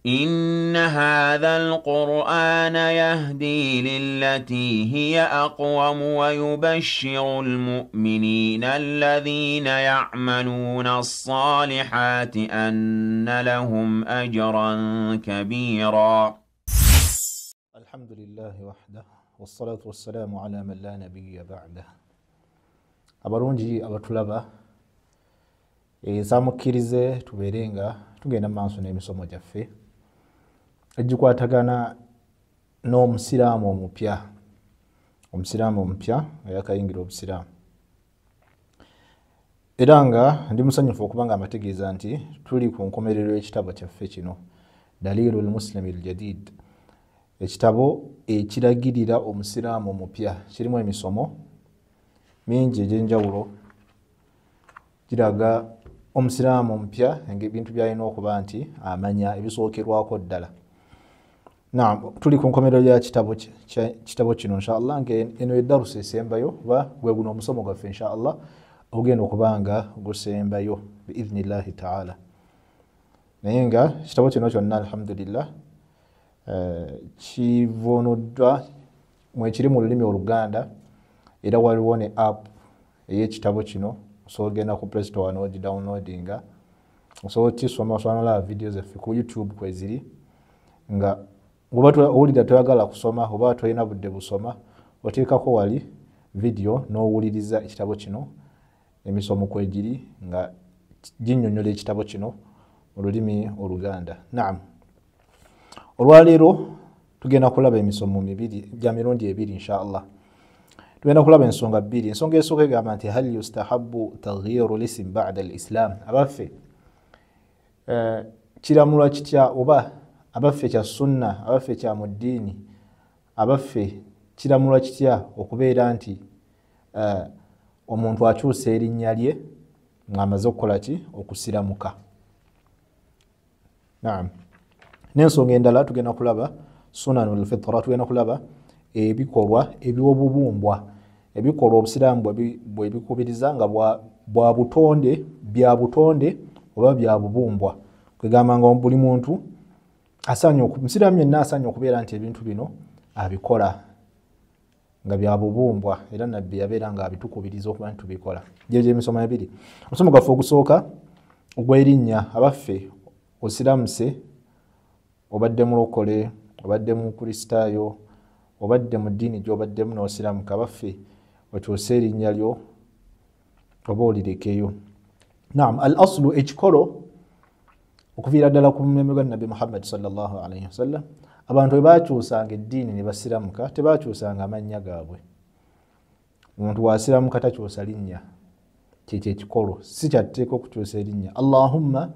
إن هذا القرآن يهدي للتي هي أقوم ويبشر المؤمنين الذين يعملون الصالحات أن لهم أجرا كبيرا. الحمد لله وحده والصلاة والسلام على من لا نبي بعده. abarungi abatulaba samukirize tuberenga tugenda maaso n'emisomo gyaffe egikwatagana n'omusiraamu omupya ayakayingira obusiraamu era nga ndi musanyufu okubanga amategeeza nti tuli ku nkomerero y'ekitabo kyaffe kino Dalilu al-Muslimi al-Jadid, ekitabo ekiragirira omusiraamu omupya. Kirimu emisomo mingi egy'enjawulo kiraga omusiraamu omupya ebintu byalina okuba nti amanya ebisookerwako ddala. Tuli ku nkomerero ya kitabo kino inshallah, eno eddarusa esembayo oba gwe guno omusomo gwaffe inshallah ogenda okuba nga gusembayo biidhnillahi taala. Naye nga kitabo kino kyonna alhamdulillah kivunuddwa mwekiri mu lulimi Oluganda, era waliwo ne app ey'ekitabo kino osobola ogenda ku Play Store n'ogidownloadinga, osobola okisoma osobola video zaffe ku YouTube kweziri, nga oba owulira toyagala kusoma oba tolina budde busoma oteekako wali video n'owuliriza ekitabo kino emisomo kwegiri nga ginnyonnyola ekitabo kino mu lulimi Oluganda. Olwaleero tugenda kulaba emisomo mibiri gya mirundi ebiri inshallah. Tugenda kulaba ensonga bbiri. Ensonga esooka egamba nti hal yustahabbu taghyiru l-ism ba'da al-islam. Abaffe kiramulwa kitya, oba abaffe kya sunna, abaffe kya mu ddiini, abaffe kiramulwa kitya okubeera nti omuntu akyusa erinnya lye ng'amaze okukola ki? Okusiramuka. N'ensonga endala tugenda kulaba sunanul fitra, tugenda kulaba ebikolwa eby'obubumbwa, ebikolwa obusiraamu bwe bikubiriza nga bwa butonde, bya butonde oba bya bubumbwa. Kwegamba nga buli muntu omusiraamu yenna asaanye okubeera nti ebintu bino abikola nga bya bubumbwa, era nabbi yabeera nga abitukubiriza okuba nti tubikola. Gyegyo emisomo ebiri. Omusomo gwaffe ogusooka ogw'erinnya, abaffe osiramuse, obadde mulokole, obadde mu kristaayo, obadde mu ddiini gy'obaddemu n'osiramuka, abaffe okyuse erinnya lyo oba olirekeyo. Al aslu, ekikolo okuviira ddala ku mulembe gwa Nabbi Muhammad sallallahu alaihi wasallam, abantu bwe bakyusanga eddiini ne basiramuka tebakyusanga amannya gaabwe. Omuntu wasiramuka takyusa linnya, kyekyo ekikolo, si kyatteeka okukyusa erinnya. Allahumma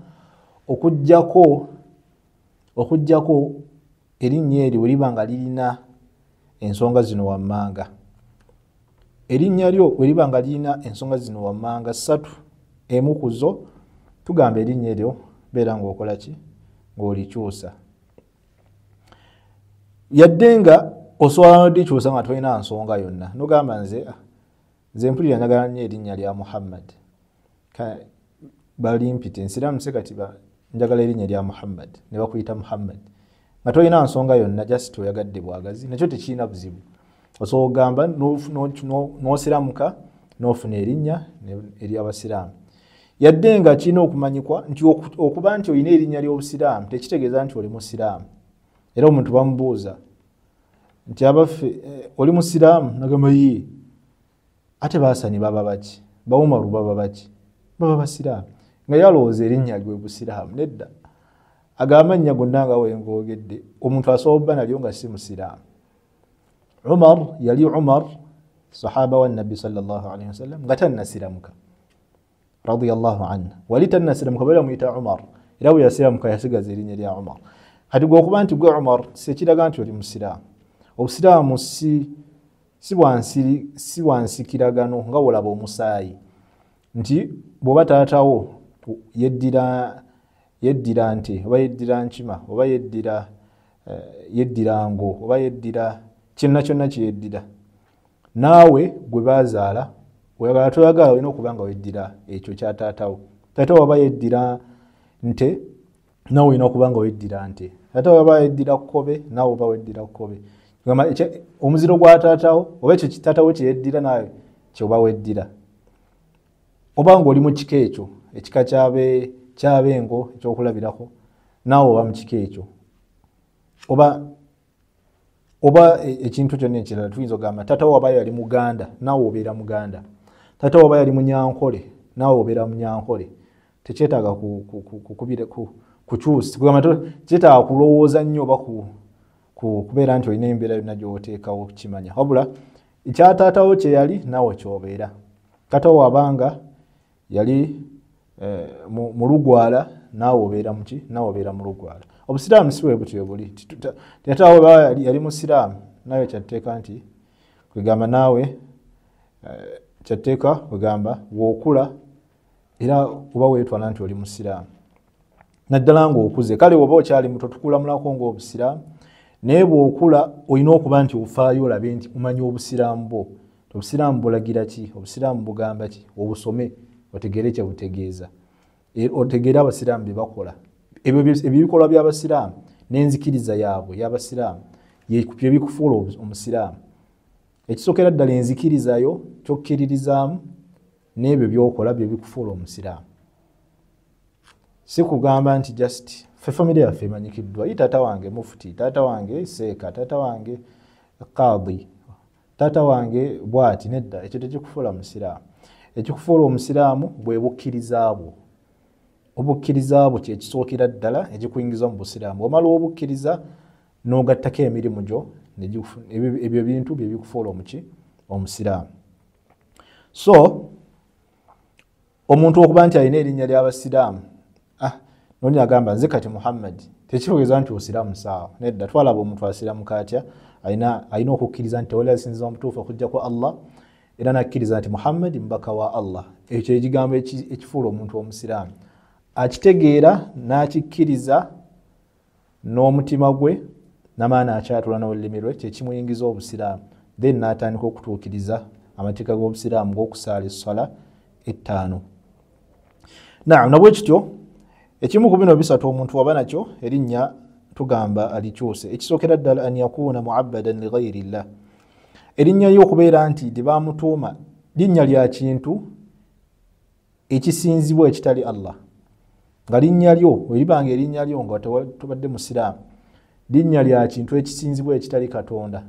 okuggyako erinnya eryo bwe liba nga lirina ensonga zino wammanga. Erinnya lyo bwe liba nga lirina ensonga zino wammanga ssatu, emu ku zo tugamba erinnya eryo beera ng'okola ki? Ng'olikyusa. Yadde nga osobola n'odikyusa nga tolina nsonga yonna, nogamba nze mpulira njagala nnyo erinnya lya Muhammad, balimpite nsiramuse kati njagala erinnya lya Muhammad, ne bakuyita Muhammad, nga tolina nsonga yonna, just oyagadde bwagazi, nakyo tekirina buzibu. Osobola ogamba n'osiramuka n'ofuna erinnya ery'abasiraamu. Yadde nga kirina okumanyikwa nti okuba nti olina erinnya ly'obusiraamu tekitegeeza nti oli musiraamu. Era omuntu bamubuuza nti abaffe oli musiraamu, nagamba ye, ate Baasani baba baki? Bawumaru baba baki? Baba basiraamu. Nga yalowooza erinnya lye busiraamu. Nedda, agamba amannya gonna nga wengoogedde omuntu asobola obba nalyo nga si musiraamu. Umar yali Umar, sahaba wa Nabbi sallallahu alaihi wasallam, nga tannasiramuka radiyallahu anhu. Wali tannasiramuka bali bamuyita Umar, era bwe yasiramuka yasigaza erinnya lya Umar. Kati gwe okuba nti gwe Umar sekiraga nti oli musiraamu. Obusiraamu si bwansikiragano nga wolaba omusaayi, nti bw'oba taatawo yeddira nte oba yeddira nkima oba yeddira ngo oba yeddira kyonna kyonna kyeyeddira, naawe gwe baazaala oyagala toyagala olina okuba nga weddira ekyo kya taatawo. Taatawo aba yeddira nte nawe olina okuba nga weddira nte. Taata we aba weddira kkobe nawe oba weddira kkobe. Omuziro gwa taatawo oba ekyo taatawo kye yeddira nawe kyoba weddira. Oba nga oli mu kika ekyo ekika ky'abengo ekyokulabirako naawe oba mu kika ekyo. Oba ekintu kyonna ekirala tuyinza okugamba taatawo aba yali Muganda naawe obeera Muganda. Taatawo aba yali Munyankole naawe obeera Munyankole. Tekyetaaga kukyusa kugamba kyetaaga kulowooza nnyo oba kubeera nti olina embeera yonna gy'oteekawo kimanya. Wabula ekya taatawo kye yali naawe ky'obeera. Taatawo abanga yali mu Lugwala naawe obeera muki naawe obeera mu Lugwala. Obusiraamu si bwe butyo buli. Taatawo aba yali Musiraamu nawe kyatteeka nti kwegamba naawe kyatteeka kwegamba bw'okula era oba weetwala nti oli Musiraamu. Naddala ng'okuze kale oba okyali muto tukulamulako ng'Obusiraamu naye bw'okula olina okuba nti ofaayo olabe nti omanyi Obusiraamu bwo. Obusiraamu bulagira ki? Obusiraamu bugamba ki? Obusome otegeere kye butegeeza. Otegeere Abasiraamu bye bakola. Ebyo ebikolwa by'Abasiraamu n'enzikiriza yaabwe y'Abasiraamu bye bikufuula Omusiraamu. Ekisookera ddala enzikirizayo ky'okkiririzaamu n'ebyo by'okola bye bikufuula Omusiraamu. Si kugamba nti just ffe famire yaffe emanyikiddwa taata wange mufuti, taata wange seeka, taata wange qadhi, taata wange bw'ati. Nedda, ekyo tekikufuula Musiraamu. Ekikufuula Omusiraamu bwe bukkiriza bwo. Obukkiriza bwo kye kisookera ddala ekikuyingiza mu Busiraamu. Omala obukkiriza n'ogattako emirimu gyo ebyo bintu bye bikufuula Omusiraamu. So omuntu okuba nti alina erinnya ly'Abasiraamu noni agamba nze kati Muhammad tekitegeeza nti osiraamu saawa. Nedda, twalaba omuntu asiraamuka atya alina okukkiriza nti tewali asinziza omutuufu okujja kwa Allah era nakkiriza nti Muhammad mbaka wa Allah. Ekyo ekigambo ekifuula omuntu Omusiraamu. Akitegeera n'akikkiriza n'omutima gwe n'amaana akyatula n'olulimi lwe kye kimuyingiza Obusiraamu. Then n'atandika okutuukiriza amateeka g'Obusiraamu g'okusaala essala ettaano. Nabwe kityo ekimu ku bino bisatu omuntu waba nakyo erinnya tugamba alikyuse. Ekisookera ddala an yakuuna muabbadan li ghayri llah. Erinnya lyo okubeera nti tebamutuuma linnya lya kintu ekisinzibwa ekitali Allah. Nga linnya lyo welibanga erinnya lyo nga tobadde Musiraamu linnya lya kintu ekisinzibwa ekitali Katonda.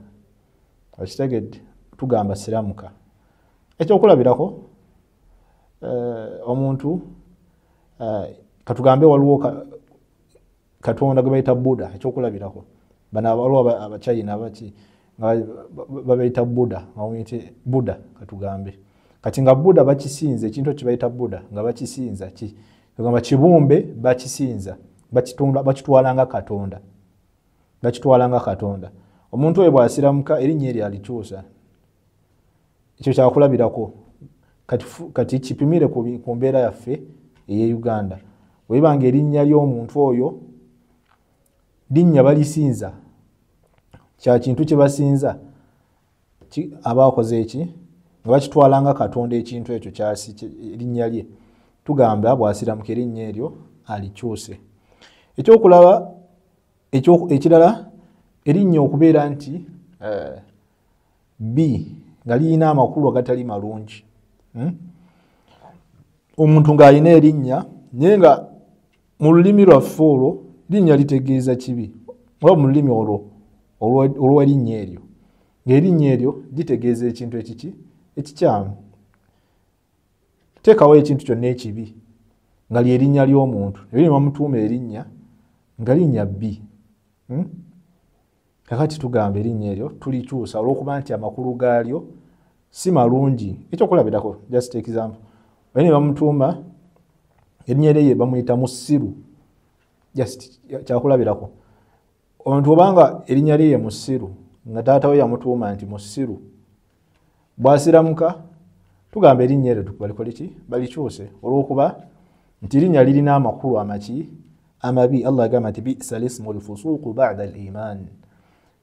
Okitegedde tugamba siramuka. Ekyokulabirako omuntu katugambe waliwo Katonda gwe bayita Buddha. Ekyokulabirako bano waliwo Abachina abaki babayita Buddha bamuyite Buddha katugambe. Kati nga Buddha bakisinza ekintu kye bayita Buddha nga bakisinza ki kugamba kibumbe bakisinza bakitwalanga Katonda. Bakitwalanga Katonda. Omuntu oyo bw'asiramuka erinnya eryo alikyusa. Ekyo kyakulabirako. Kati kipimire ku mbeera yaffe eye Uganda. Webanga erinnya ly'omuntu oyo linnya balisinza kya kintu kye basinza abakoze eki nga bakitwalanga Katonda ekintu ekyo kyasi erinnya lye. Tugamba bw'asiramuka erinnya eryo alikyuse. Ekyokulaba ekirala erinnya okubeera nti nga lirina amakulu agatali malungi. Omuntu ng'alina erinnya naye nga mu lulimi lwaffe olwo linnya litegeeza kibi oba mu lulimi olw'erinnya eryo ng'erinnya eryo litegeeza ekintu ekikyamu. Teekawo ekintu kyonna ekibi nga lyerinnya ly'omuntu ne bamutuuma erinnya nga linnya bbi. Kakati tugamba erinnya eryo tulikyusa olw'okuba nti amakulu gaalyo si malungi. Ekyokulabirako just take example ne bamutuuma erinnya eryo bamuyita Musiru. Just kyakulabirako omuntu obanga erinnya lye Musiru nga taata we yamutuuma nti Musiru bw'asiramuka tugamba erinnya eryo balikole ki balikyuse olw'okuba nti linnya lirina amakulu amabi. Allah agamba nti bi'sa lismul fusuqu ba'da al-iman.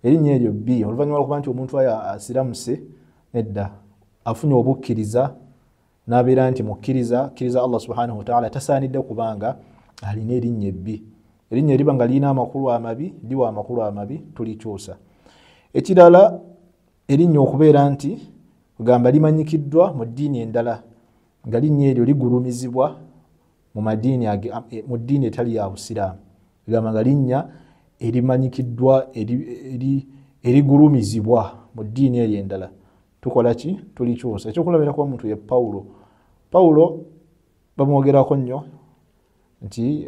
Erinnya eryo bbi oluvannyuma lw'okuba nti omuntu asiramuse nedda afunye obukkiriza n'abeera nti mukkiriza Allah subhanahu wa ta'ala tasaanidde kubanga alina erinnya ebbi. erinnya eriba nga lirina amakulu amabi liwa amakulu amabi tulikyusa. Ekirala erinnya okubeera nti kugamba limanyikiddwa mu ddiini endala nga linnya eryo ligulumizibwa mu ddiini etali ya Busiraamu, kugamba nga linnya erimanyikiddwa erigulumizibwa mu ddiini eri endala tukola ki tulikyusa. Ekyokulabirako omuntu ye Pawulo bamwogerako nnyo nti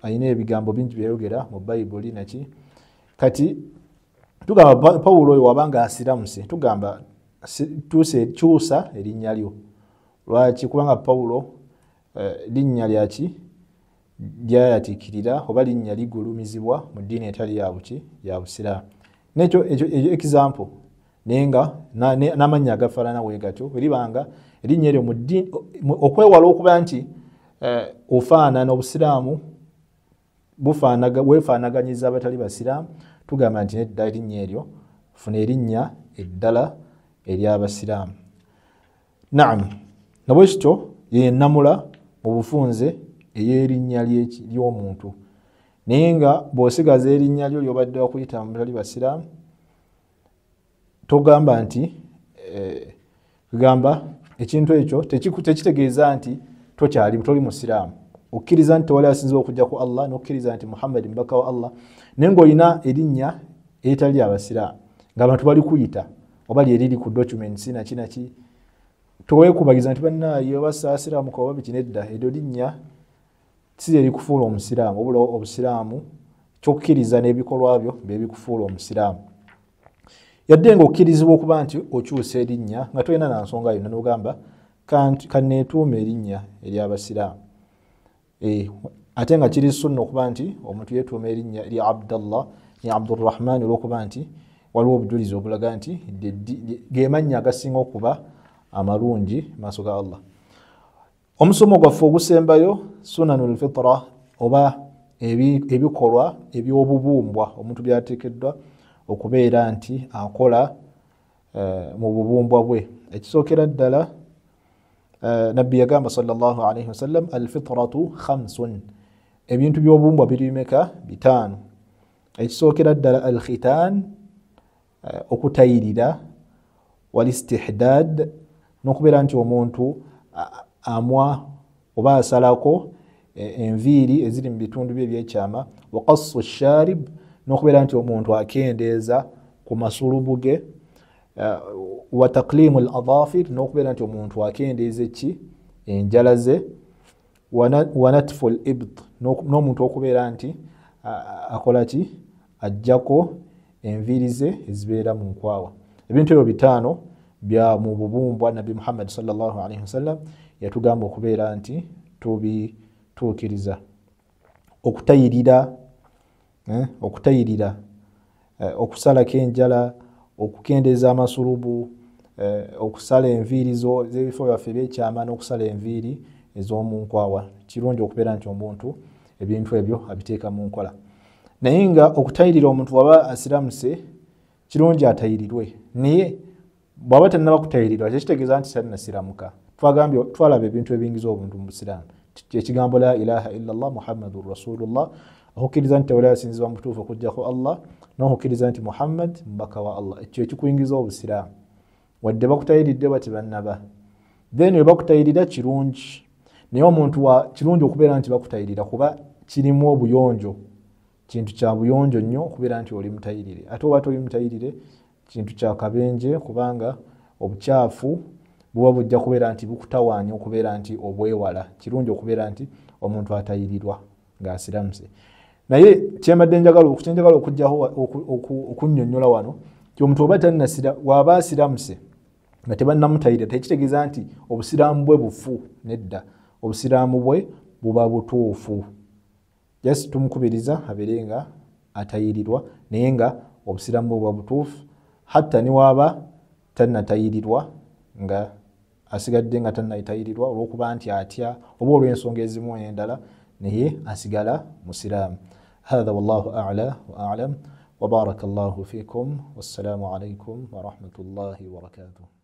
alina ebigambo bingi byayogera mu Bayibuli naki kati tugamba Pawulo oyo wabanga asiramuse tugamba kyusa erinnya lyo. Lwaki? Kubanga Pawulo linnya lyaki lyayatiikirira oba linnya ligulumizibwa mu ddiini etali ya Busiraamu. Nekyo example nenga n'amannya agafaanana bwe gatyo eribanga erinnya eryo mu ddiini okwewala okuba nti ofaanana Obusiraamu weefaanaganyiza abatali Basiraamu, tugamba nti nedda erinnya eryo funa erinnya eddala ery'Abasiraamu. Naam, nabwekityo yennamula mu bufunze ey'erinnya ly'omuntu, naye nga bw'osigaza erinnya lyo ly'obadde wakuyita mu batali Basiraamu togamba nti kugamba ekintu ekyo tekitegeeza nti toli Musiraamu. Okkiriza nti tewali asinzibwa okujja ku Allah n'okkiriza nti Muhammad mbaka wa Allah, naye ng'olina erinnya eritali Abasiraamu ng'abantu bali kuyita oba lyeriri ku documents naki toweekubagiza nti bannaaye oba saasiraamuka oba biki, nedda eryo linnya si erikufuula Omusiraamu, wabula Obusiraamu kyokkiriza n'ebikolwa byo byebikufuula Omusiraamu. Yadde ng'okkirizibwa okuba nti okyusa erinnya nga tolina na nsonga yonna n'ogamba kanneetuuma erinnya ery'Abasiraamu. Ate nga kiri sunna okuba nti omuntu yeetuuma erinnya erya Abdallah ne Abdurrahman olw'okuba nti waliwo obujulizi obulaga nti ge mannya agasinga okuba amalungi maaso ga Allah. Omusomo gwaffe ogusembayo sunanul fitra oba ebikolwa eby'obubumbwa omuntu byateekeddwa okubeera nti akola mu bubumbwa bwe. Ekisookera ddala Nabbi yagamba sallallahu alayhi wasallam alfitratu khamsun, ebintu by'obubumbwa biri bimeka? Bitaano. Ekisookera ddala alkhitaan, okutayirira, walistihdad, n'okubeera nti omuntu amwa oba asalako enviiri eziri mu bitundu bye ebyekyama, wa qassu sharib, n'okubeera nti omuntu akendeeza ku masulubu ge, wa taqlimu al-adhafir, n'okubeera nti omuntu akendeeza enjala ze, wa natfu al-ibt, n'omuntu okubeera nti akola ki ajjako enviiri ze ezibeera mu nkwawa. Ebintu ebyo bitaano bya mu bubumbwa Nabbi Muhammad sallallahu alayhi wasallam yatugamba okubeera nti tubituukiriza. Okutayirira, okusalako enjala, okukendeeza amasulubu, okusala enviiri z'ebifo byaffe ebyekyama n'okusala enviiri ez'omu nkwawa. Kirungi okubeera nti omuntu ebintu ebyo abiteeka mu nkola. Naye nga okutayirira omuntu waba asiramuse kirungi atayirirwe, naye bw'aba tannaba kutayirirwa tekitegeeza nti tannasiramuka. Twalaba ebintu ebingiza obuntu mu Busiraamu, ekigambo la ilaha illallah Muhammadur Rasulullah, okukkiriza nti tewali asinzibwa mu butuufu okuggyako Allah, n'okukkiriza nti Muhammad mbaka wa Allah. Ekyo ekikuyingiza Obusiraamu wadde bakutayiridde bati bannaba. Then we bakutayirira kirungi, naye omuntu kirungi okubeera nti bakutayirira kuba kirimu obuyonjo, kintu kya buyonjo nnyo okubeera nti oli mutayirire. Ate oba toli mutayirire kintu kya kabenje kubanga obukyafu buba bujja kubeera nti bukutawaanya okubeera nti obwewala. Kirungi okubeera nti omuntu atayirirwa ng'asiramuse. Naye kyembadde njagala okujjaho okunnyonnyola wano ti omuntu waba asiramuse nga tebannamutayirira tekitegeeza nti Obusiraamu bwe bufu, nedda. Obusiraamu bwe buba butuufu. Just tumukubiriza abeere nga atayirirwa naye nga Obusiraamu bwe buba butuufu, hatta ne waba tannatayirirwa nga asigadde nga tannatayirirwa olw'okuba nti atya oba olw'ensonga ezimu endala, naye asigala Musiraamu. هذا والله أعلى وأعلم وبارك الله فيكم والسلام عليكم ورحمة الله وبركاته.